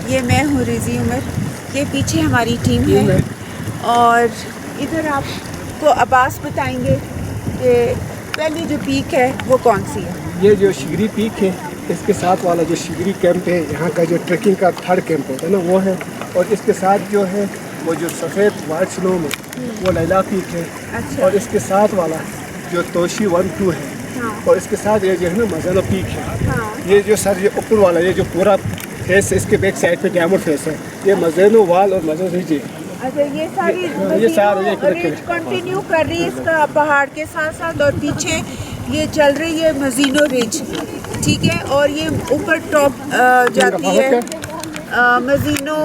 ये मैं हूँ रिजी उमर, ये पीछे हमारी टीम है और इधर आपको अब्बास बताएंगे कि पहली जो पीक है वो कौन सी है। ये जो शिगरी पीक है, इसके साथ वाला जो शिगरी कैंप है, यहाँ का जो ट्रैकिंग का थर्ड कैंप होता है ना, वो है। और इसके साथ जो है वो जो सफ़ेद वाइट स्नो में वो लैला पीक है। अच्छा। और इसके साथ वाला जो तोशी 1-2 है। हाँ। और इसके साथ ये जो है ना मजाना पीक है। हाँ। ये जो सर ये ऊपर वाला ये जो पूरा फेस है, इसके बैक साइड पे डायमंड फेस है, ये मजेनो वाल और मजेनो रिज है। अच्छा, ये सारी रिज कंटिन्यू कर रही है इसका पहाड़ के साथ साथ, और पीछे ये चल रही है मजीनो रिज, ठीक है। और ये ऊपर टॉप जाती है मजीनो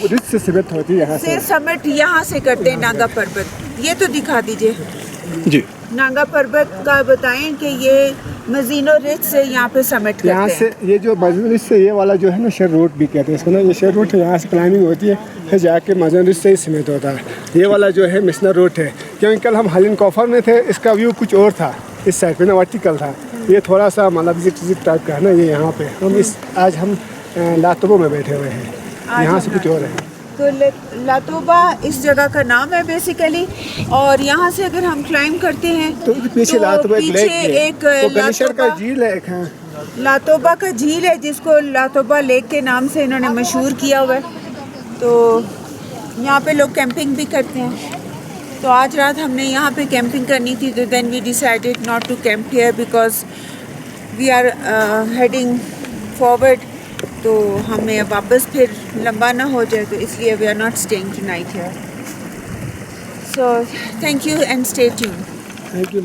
रिज से समिट होती है, यहाँ से समिट यहाँ से करते हैं नागा पर्वत। ये तो दिखा दीजिए जी। नागा पर्वत का बताएं कि ये मजीनो रिज से यहाँ पे समिट करते हैं। यहाँ से ये जो मजीनो रिज से ये वाला जो है ना शेर रोड भी कहते हैं इसको ना, ये शेर रोड है, यहाँ से क्लाइंबिंग होती है, फिर जाके मजीनो रिज से ही समिट होता है। ये वाला जो है मिशनर रोड है, क्योंकि कल हम हालिन कॉफर में थे, इसका व्यू कुछ और था, इस साइड पे ना वर्टिकल था, ये थोड़ा सा मतलब जिप टाइप का है ना। ये यहाँ पे हम आज हम लातोबो में बैठे हुए हैं, यहाँ से कुछ और है। तो लातोबा इस जगह का नाम है बेसिकली, और यहाँ से अगर हम क्लाइंब करते हैं तो पीछे लातोबा एक लातोबा का झील है, लातोबा का झील है जिसको लातोबा लेक के नाम से इन्होंने मशहूर किया हुआ है। तो यहाँ पे लोग कैंपिंग भी करते हैं। तो आज रात हमने यहाँ पे कैंपिंग करनी थी, तो then we decided not to camp here because we are heading forward. तो हमें वापस फिर लंबा ना हो जाए, तो इसलिए we are not staying tonight here. So thank you and stay tuned. Thank you.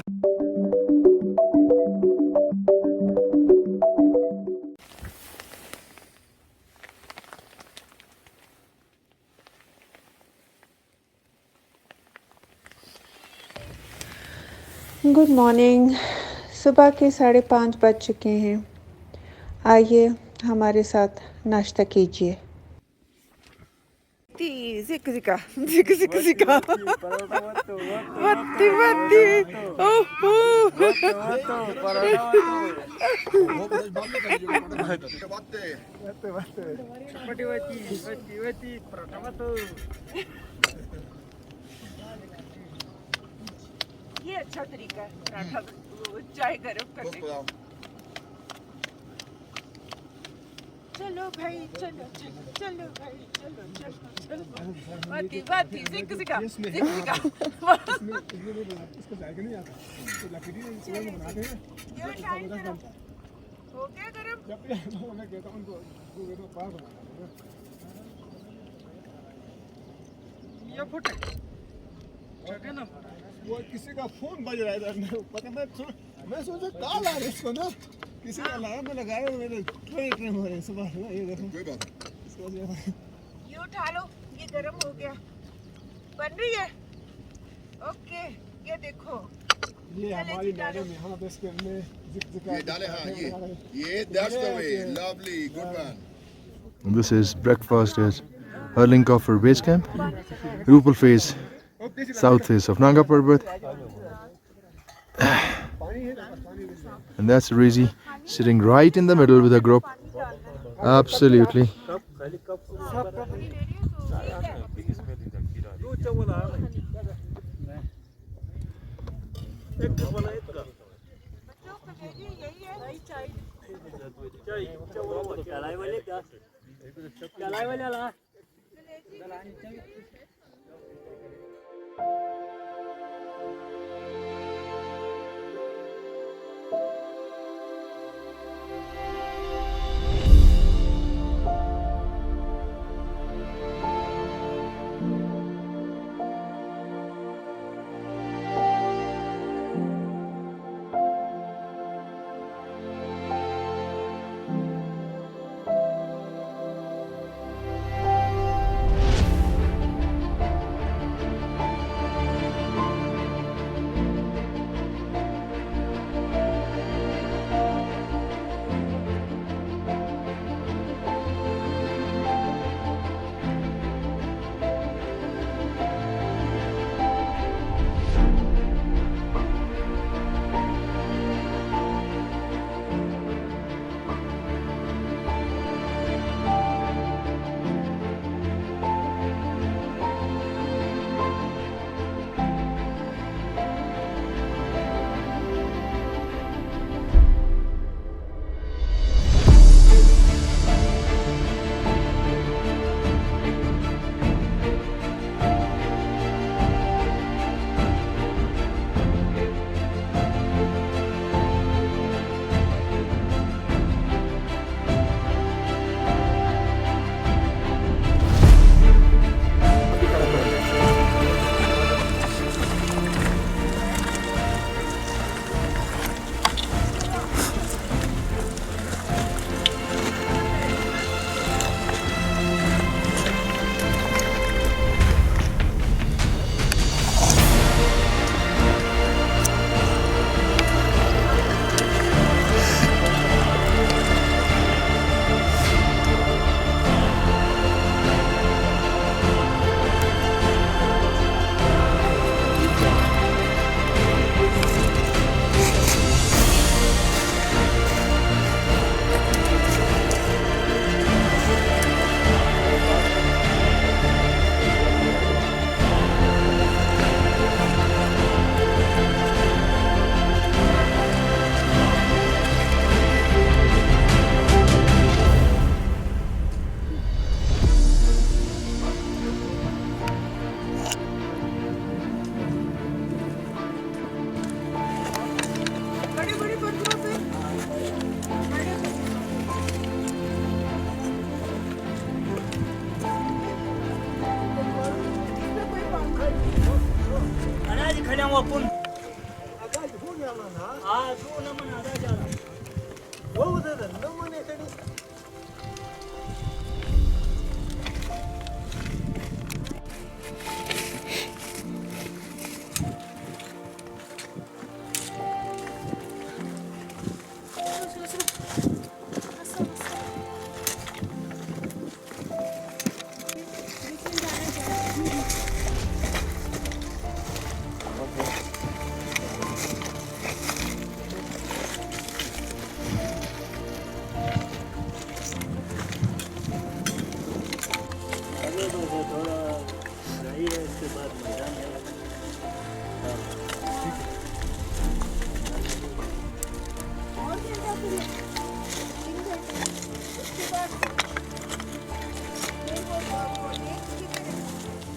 Good morning. सुबह के 5:30 बज चुके हैं। आइए हमारे साथ नाश्ता कीजिए। जिक जिका जिक जिक जिका वत्ती वत्ती ओहो ये अच्छा तरीका है पराठा चाय गर्म करने का। चलो भाई चलो चलो चलो भाई चलो चलो चलो वाती वाती जिक जिका जिक जिका इसको जाएगा नहीं आता, तो लकड़ी से बनाते हैं। हो गया गरम। जब मैं कहता हूँ उनको पार बनाना ये फुट है ना। वो किसी का फोन बज रहा है इधर, पता मैं सोचा कॉल आ रहा है इसको ना, किसी का अलार्म में लगाया हुआ, मैंने ट्रेन हो रहे हैं सुबह ना। ये देखो कोई बात ये उठा लो, ये गरम हो गया, बन रही है। ओके ये देखो ये हमारी मैडम यहाँ पे इसके में ये डाले। हाँ ये that's the way, lovely, good man. This is breakfast at Hurling Coffer Base Camp, Rupal Face, south face of Nanga Parbat. And that's Rizi sitting right in the middle with a group. Absolutely.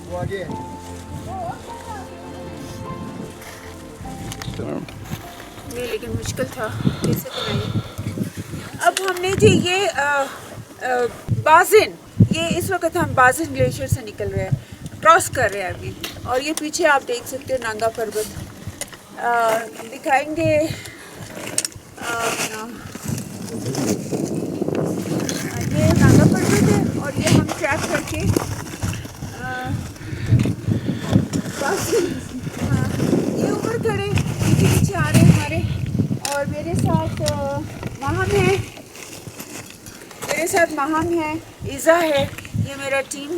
वो आगे है। ये लेकिन मुश्किल था, कैसे बनाइए। अब हमने जी ये बाजिन, ये इस वक्त हम बाजिन ग्लेशियर से निकल रहे हैं, क्रॉस कर रहे हैं अभी। और ये पीछे आप देख सकते हो नांगा पर्वत, दिखाएंगे ये नांगा पर्वत है। और ये हम ट्रैक करके ये ऊपर खड़े पीछे आ रहे हैं हमारे। और मेरे साथ महम है, इज़ा है, ये मेरा टीम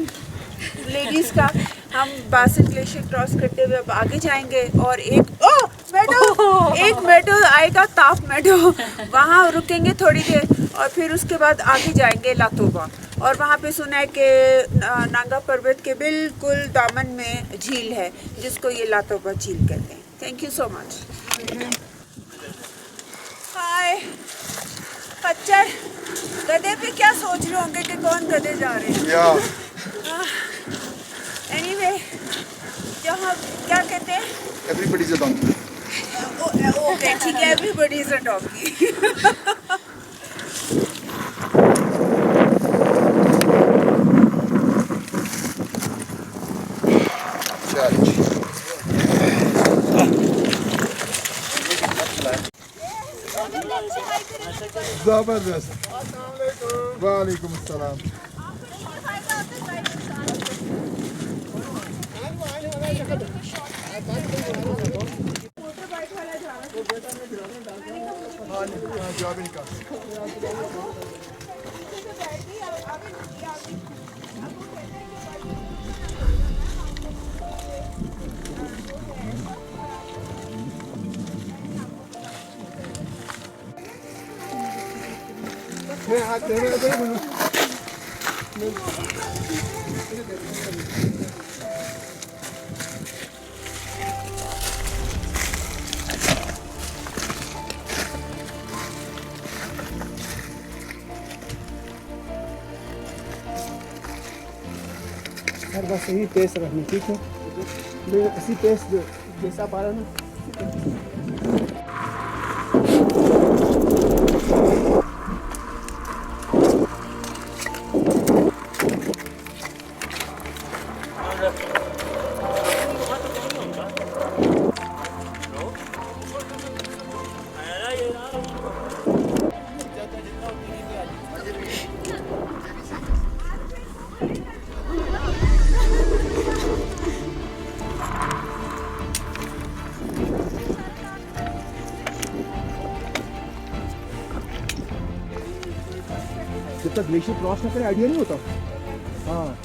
लेडीज़ का। हम बासिन ग्लेशियर क्रॉस करते हुए अब आगे जाएंगे। और एक मेडो आएगा, ताप मेडो, वहाँ रुकेंगे थोड़ी देर और फिर उसके बाद आगे जाएंगे लातोबा। और वहाँ पे सुना है कि नांगा पर्वत के बिल्कुल दामन में झील है जिसको ये लातोबा झील कहते हैं। Thank you so much. हाय खच्चर, गधे पे क्या सोच रहे होंगे कि कौन गधे जा रहे हैं। एनीवे, जहाँ क्या कहते हैं, Everybody's a donkey. ओके ठीक है, एवरीबॉडी इज अ डॉगी। जबरदस्त। वालेकुम अस्सलाम। हर बस यही पेस रखनी, ठीक है। मैं इसी पेस जैसा पा रहा ना। जब तक ग्लेशियर क्रॉस ना करे आइडिया नहीं होता। हाँ,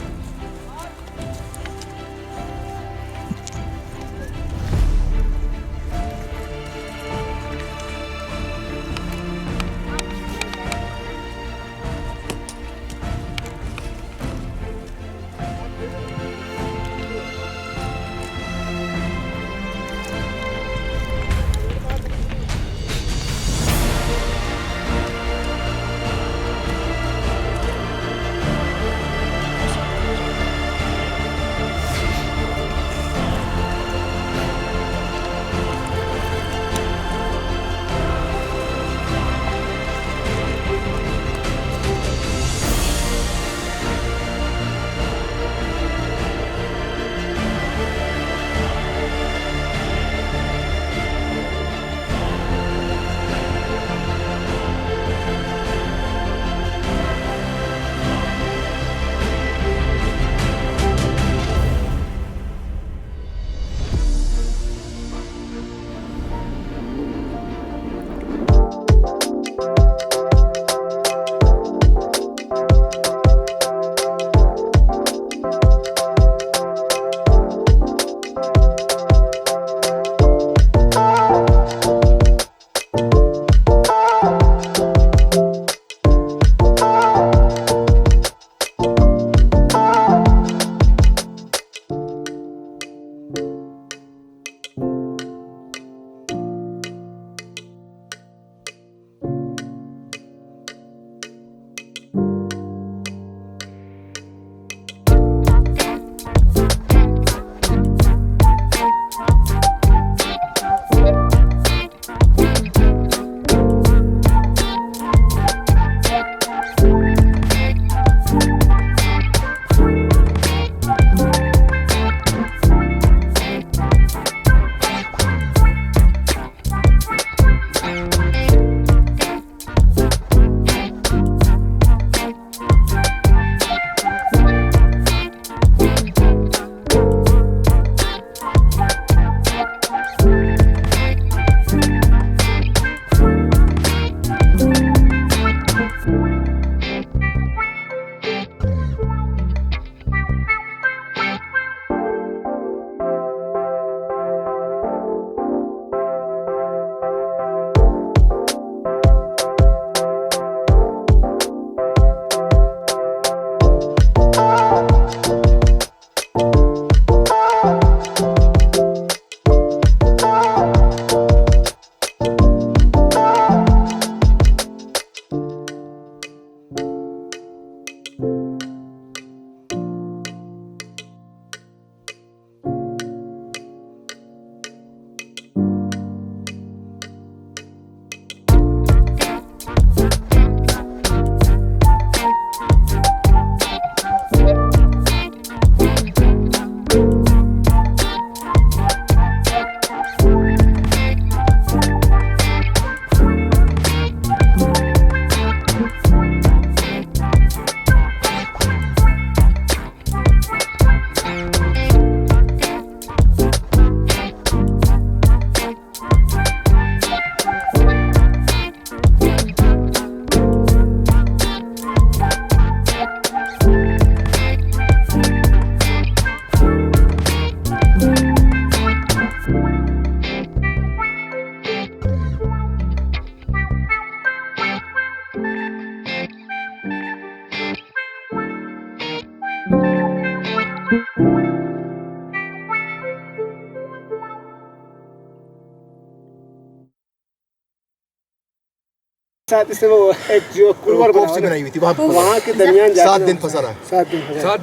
साथ इससे वो एक जो कुलवर कॉफ से बनाई हुई थी वहाँ के दरमियान 7 दिन फंसा रहा है। 7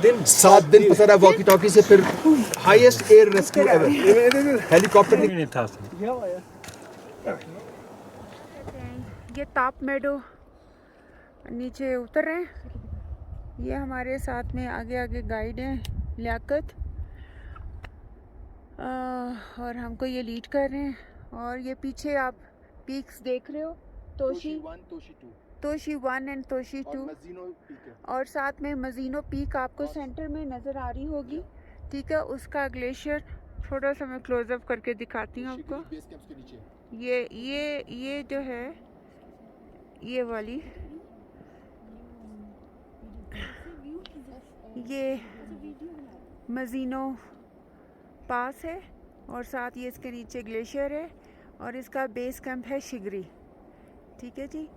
दिन फंसा। 7 दिन फंसा रहा है वॉकी टॉकी से। फिर highest air rescue ever helicopter नहीं था। ये ताप मेडो नीचे उतर रहे हैं। ये हमारे साथ में आगे आगे गाइड हैं लियाकत, और हमको ये लीड कर रहे हैं। और ये पीछे आप पीक्स देख रहे हो, तोशी 1 एंड तोशी 2, और साथ में मजीनो पीक आपको सेंटर में नज़र आ रही होगी। ठीक है, उसका ग्लेशियर थोड़ा सा मैं क्लोजअप करके दिखाती हूँ आपको। ये जो है ये वाली, ये मजीनो पास है और साथ ये इसके नीचे ग्लेशियर है और इसका बेस कैंप है शिगरी। ठीक है जी,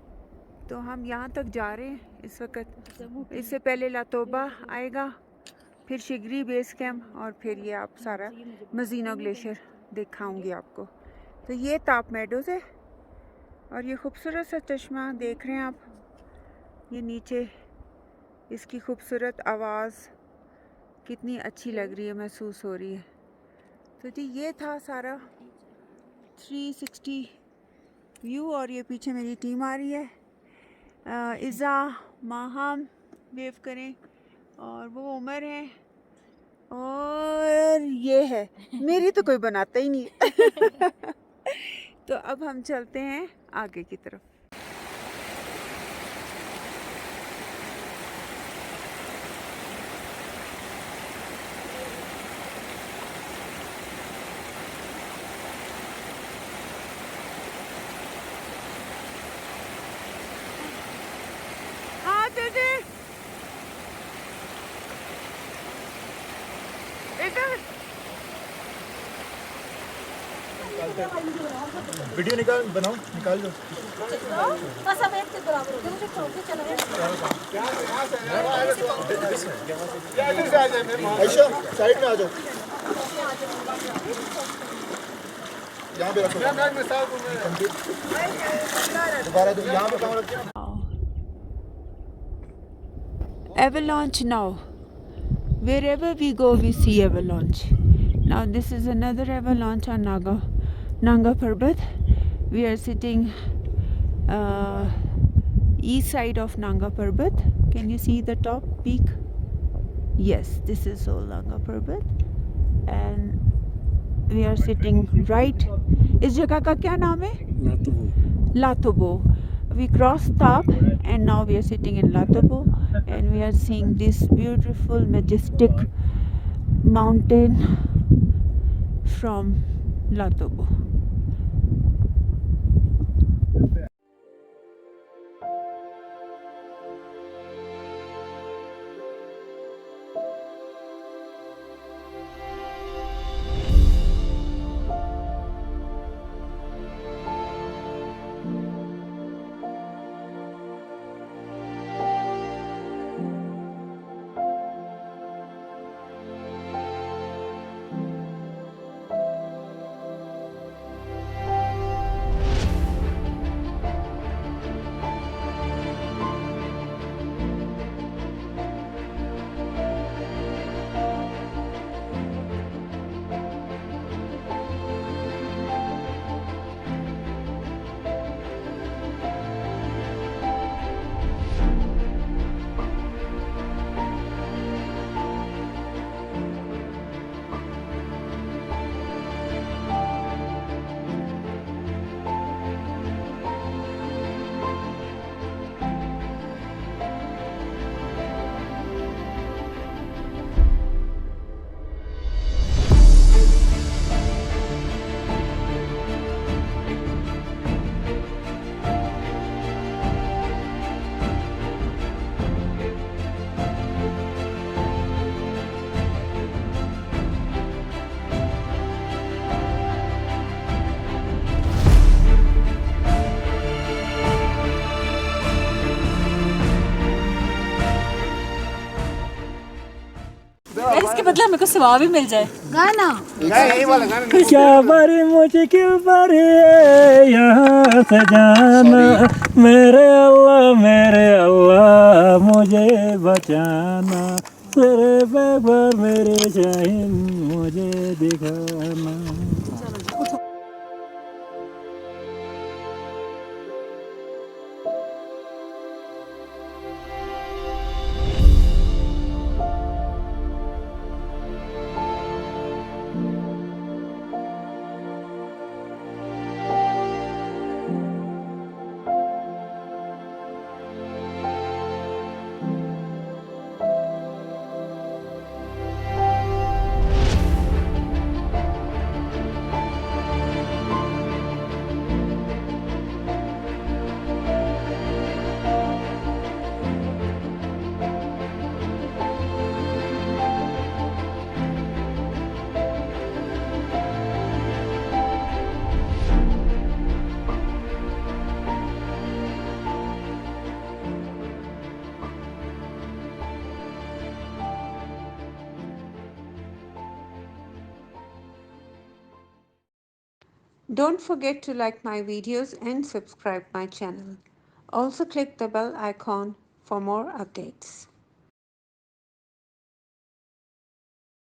तो हम यहाँ तक जा रहे हैं इस वक्त। इससे पहले लातोबा आएगा, फिर शिगरी बेस कैंप, और फिर ये आप सारा मजीनो ग्लेशियर दिखाऊंगी आपको। तो ये ताप मेडोज़ है और ये खूबसूरत सा चश्मा देख रहे हैं आप। ये नीचे इसकी खूबसूरत आवाज़ कितनी अच्छी लग रही है, महसूस हो रही है। तो जी ये था सारा 360 व्यू। और ये पीछे मेरी टीम आ रही है, इज़ा माहम वेव करें, और वो उमर है, और ये है मेरी तो कोई बनाता ही नहीं। तो अब हम चलते हैं आगे की तरफ। हाँ दीदी, इधर वीडियो बनाओ, निकाल लो। बस अब एक के बराबर हो गया, मुझे छोड़ चला गया। आयशा साइड में आ जाओ, यहाँ पे रखो। दोबारा दो, यहाँ पे कहाँ रखते हैं? Avalanche now. Wherever we go, we see avalanche. Now this is another avalanche on Nanga Parbat. We are sitting east side of Nanga Parbat. Can you see the top peak? Yes, this is all Nanga Parbat, and we are sitting right. इस जगह का क्या नाम है? Latobo. We crossed Tap and now we are sitting in Latobo, and we are seeing this beautiful majestic mountain from Latobo. बदले मेरे को सवाब भी मिल जाए। गाना क्या बारी मुश्किल पर है यहाँ से जाना, मेरे अल्लाह मुझे बचाना, तेरे पैर पर मेरे शाहीन मुझे दिखाना। Don't forget to like my videos and subscribe my channel. Also click the bell icon for more updates.